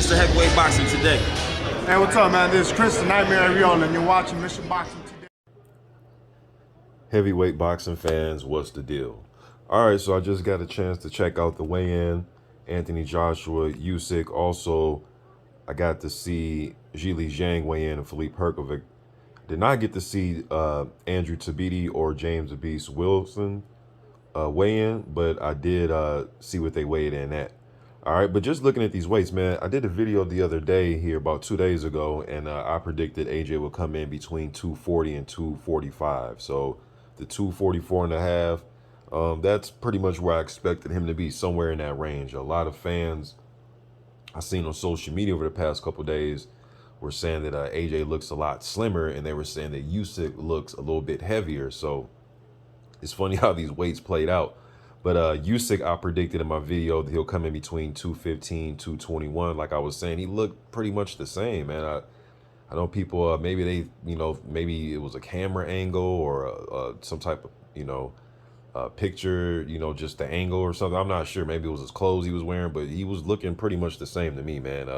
Mr. Heavyweight Boxing today? Hey, what's up, man? This is Chris, the Nightmare Ariola, and you're watching Mr. Boxing today. Heavyweight boxing fans, what's the deal? All right, so I just got a chance to check out the weigh-in. Anthony Joshua, Usyk. Also, I got to see Zhilei Zhang weigh in and Philippe Herkovic. Did not get to see Andrew Tabiti or James the Beast Wilson weigh in, but I did see what they weighed in at. All right, but just looking at these weights, man, I did a video the other day here about 2 days ago, and I predicted AJ would come in between 240 and 245. So the 244 and a half, that's pretty much where I expected him to be, somewhere in that range. A lot of fans I've seen on social media over the past couple days were saying that AJ looks a lot slimmer, and they were saying that Usyk looks a little bit heavier. So it's funny how these weights played out. But Usyk, I predicted in my video that he'll come in between 215, 221. Like I was saying, he looked pretty much the same, man. I know people, maybe they, maybe it was a camera angle or some type of, picture, just the angle or something. I'm not sure. Maybe it was his clothes he was wearing, but he was looking pretty much the same to me, man.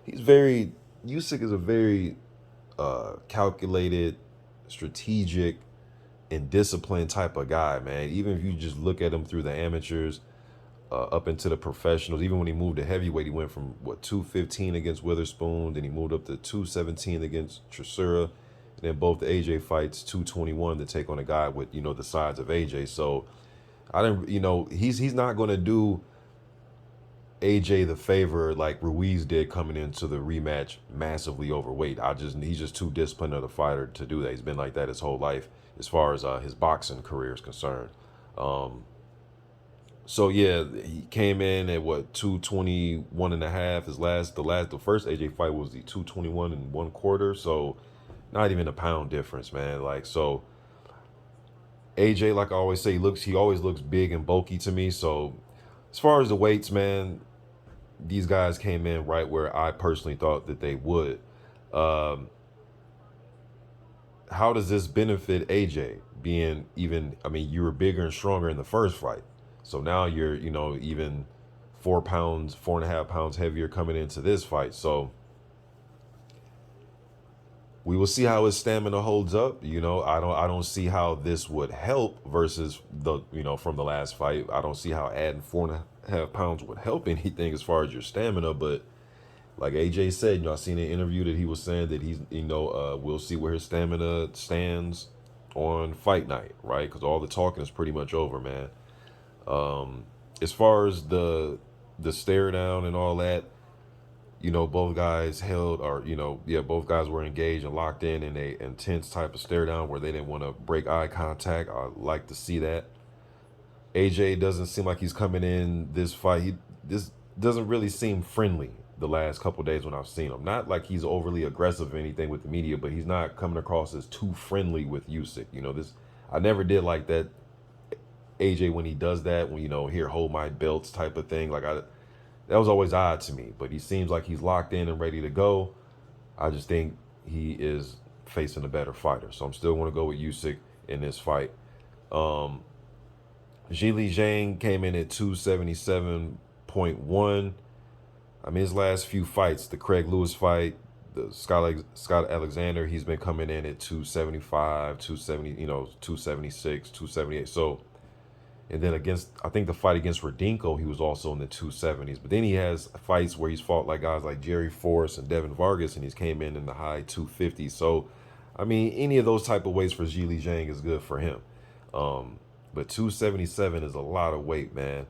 Usyk is a very calculated, strategic, and disciplined type of guy, man. Even if you just look at him through the amateurs up into the professionals, even when he moved to heavyweight, he went from 215 against Witherspoon, then he moved up to 217 against Trisura, and then both the AJ fights 221 to take on a guy with the size of AJ. So I didn't, he's not going to do AJ the favor like Ruiz did coming into the rematch massively overweight. He's just too disciplined of a fighter to do that. He's been like that his whole life as far as his boxing career is concerned. So yeah, he came in at 221 and a half. The first AJ fight was the 221 and 1/4. So not even a pound difference, man. Like, so AJ, like I always say, he always looks big and bulky to me. So as far as the weights, man, these guys came in right where I personally thought that they would. How does this benefit AJ being you were bigger and stronger in the first fight. So now you're, even 4.5 pounds heavier coming into this fight. So we will see how his stamina holds up. I don't see how this would help versus from the last fight. I don't see how adding 4.5 pounds would help anything as far as your stamina. But like AJ said, I seen an interview that he was saying that he's, we'll see where his stamina stands on fight night, right? Because all the talking is pretty much over, man. As far as the stare down and all that, both guys both guys were engaged and locked in a intense type of stare down where they didn't want to break eye contact. I like to see that. AJ doesn't seem like he's coming in this fight. This doesn't really seem friendly the last couple days when I've seen him. Not like he's overly aggressive or anything with the media, but he's not coming across as too friendly with Usyk. I never did like that AJ when he does that, when, here, hold my belts type of thing. That was always odd to me, but he seems like he's locked in and ready to go. I just think he is facing a better fighter. So I'm still going to go with Usyk in this fight. Zhilei Zhang came in at 277.1. His last few fights, the Craig Lewis fight, the Scott Alexander, he's been coming in at 275, 270, 276, 278. So, and then I think the fight against Radinko, he was also in the 270s. But then he has fights where he's fought like guys like Jerry Forrest and Devin Vargas, and he's came in the high 250s. So, any of those type of weights for Zhilei Zhang is good for him. But 277 is a lot of weight, man.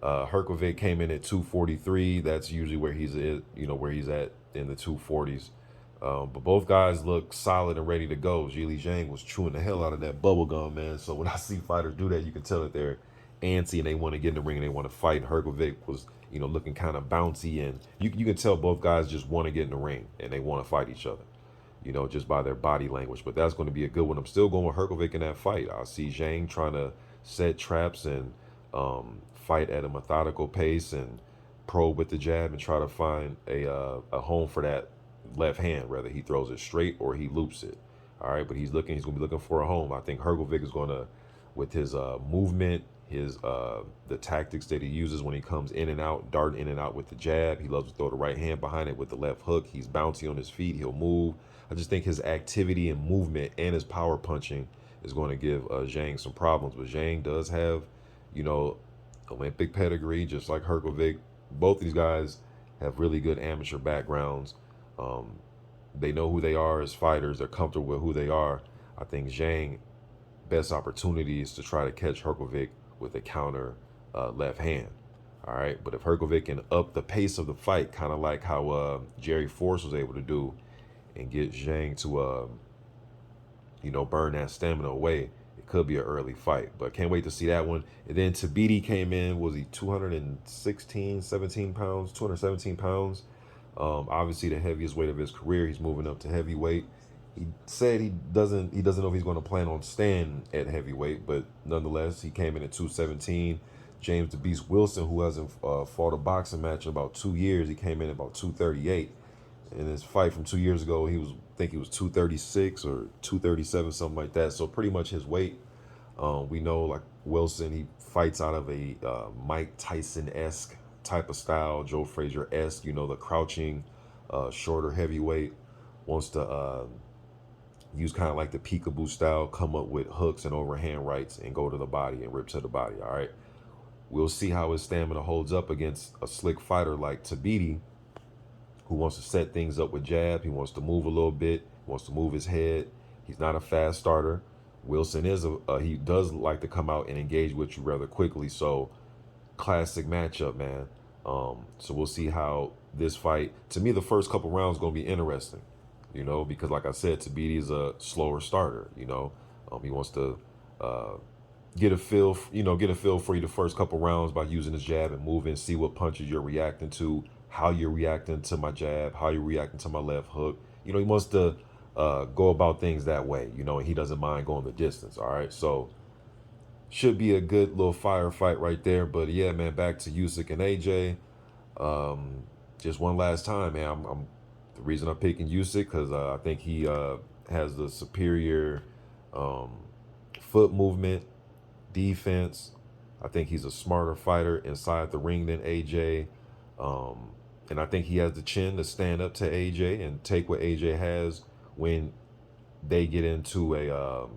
Herkovic came in at 243. That's usually where he's at, where he's at in the 240s. But both guys look solid and ready to go. Zhilei Zhang was chewing the hell out of that bubble gum, man. So when I see fighters do that, you can tell that they're antsy and they want to get in the ring and they want to fight. Herkovic was, looking kind of bouncy, and you can tell both guys just want to get in the ring and they want to fight each other, just by their body language. But that's going to be a good one. I'm still going with Herkovic in that fight. I see Zhang trying to set traps and fight at a methodical pace and probe with the jab and try to find a home for that left hand, whether he throws it straight or he loops it. All right, but he's going to be looking for a home. I think Herkovic is going to, with his movement, his the tactics that he uses when he comes in and out, darting in and out with the jab. He loves to throw the right hand behind it with the left hook. He's bouncy on his feet. He'll move. I just think his activity and movement and his power punching is going to give Zhang some problems. But Zhang does have, you know, Olympic pedigree, just like Herkovic. Both these guys have really good amateur backgrounds. They know who they are as fighters. They're comfortable with who they are. I think Zhang best opportunity is to try to catch Herkovic with a counter left hand. All right, but if Herkovic can up the pace of the fight, kind of like how Jerry Force was able to do, and get Zhang to you know, burn that stamina away, it could be an early fight. But can't wait to see that one. And then Tabiti came in, was he 17 pounds, 217 pounds. Obviously the heaviest weight of his career. He's moving up to heavyweight. He said he doesn't know if he's going to plan on staying at heavyweight, but nonetheless, he came in at 217. James the Beast Wilson, who hasn't fought a boxing match in about 2 years, he came in at about 238. In his fight from 2 years ago, he was, I think he was 236 or 237, something like that. So pretty much his weight. We know, like Wilson, he fights out of a Mike Tyson-esque type of style, Joe Frazier-esque, you know, the crouching, shorter heavyweight, wants to use kind of like the peekaboo style, come up with hooks and overhand rights and go to the body and rip to the body, all right? We'll see how his stamina holds up against a slick fighter like Tabiti, who wants to set things up with jab. He wants to move a little bit, wants to move his head. He's not a fast starter. Wilson is he does like to come out and engage with you rather quickly. So classic matchup, man. So we'll see how this fight, to me, the first couple rounds going to be interesting, you know, because like I said, Tabiti is a slower starter, you know. He wants to get a feel for you the first couple rounds by using his jab and moving, see what punches you're reacting to, how you're reacting to my jab, how you're reacting to my left hook. You know, he wants to go about things that way, you know, and he doesn't mind going the distance, all right? So should be a good little firefight right there. But yeah, man, back to Usyk and AJ. Just one last time, man. I'm the reason I'm picking Usyk because I think he has the superior foot movement, defense. I think he's a smarter fighter inside the ring than AJ. And I think he has the chin to stand up to AJ and take what AJ has when they get into a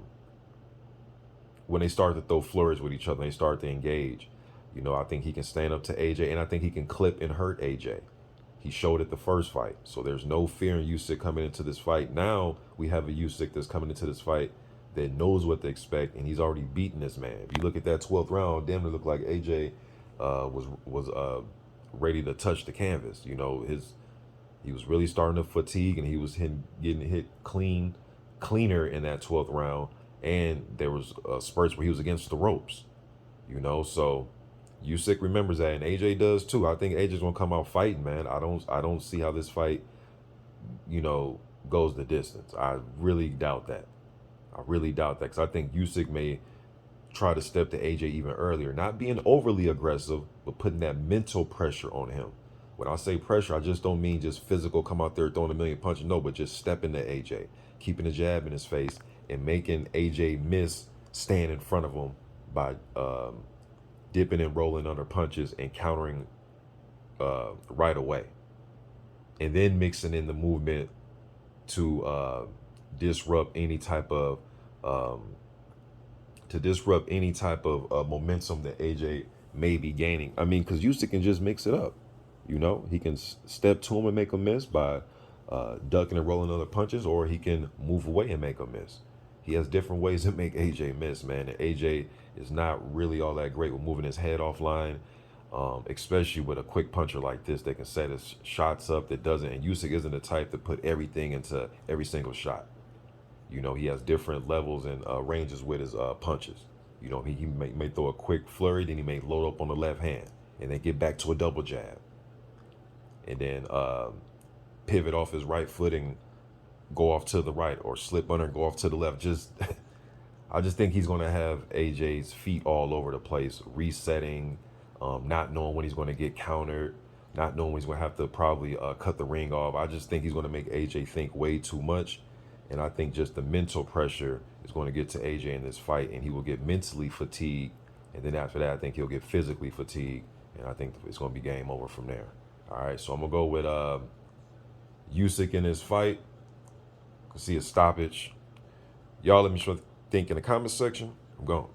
when they start to throw flurries with each other, they start to engage. You know, I think he can stand up to AJ, and I think he can clip and hurt AJ. He showed it the first fight. So there's no fear in Usyk coming into this fight. Now we have a Usyk that's coming into this fight that knows what to expect, and he's already beaten this man. If you look at that 12th round, damn, it looked like AJ was ready to touch the canvas. You know, he was really starting to fatigue, and he was getting hit cleaner in that 12th round. And there was spurts where he was against the ropes, you know. So Usyk remembers that, and AJ does too. I think AJ's gonna come out fighting, man. I don't see how this fight, you know, goes the distance. I really doubt that. Because I think Usyk may try to step to AJ even earlier, not being overly aggressive, but putting that mental pressure on him. When I say pressure, I just don't mean just physical, come out there throwing a million punches. No, but just stepping to AJ, keeping a jab in his face, and making AJ miss staying in front of him by dipping and rolling under punches and countering right away. And then mixing in the movement to disrupt any type of momentum that AJ may be gaining. I mean, because Usyk can just mix it up. You know, he can step to him and make a miss by ducking and rolling other punches, or he can move away and make a miss. He has different ways to make AJ miss, man. And AJ is not really all that great with moving his head offline, especially with a quick puncher like this that can set his shots up that doesn't. And Usyk isn't the type to put everything into every single shot. You know, he has different levels and ranges with his punches. You know, he may throw a quick flurry, then he may load up on the left hand, and then get back to a double jab. And then pivot off his right foot and go off to the right, or slip under and go off to the left. I just think he's going to have AJ's feet all over the place, resetting, not knowing when he's going to get countered, not knowing when he's going to have to probably cut the ring off. I just think he's going to make AJ think way too much. And I think just the mental pressure is going to get to AJ in this fight, and he will get mentally fatigued And then after that, I think he'll get physically fatigued, and I think it's going to be game over from there. All right, so I'm going to go with Usyk in his fight. See a stoppage. Y'all let me know what you think in the comment section. I'm going.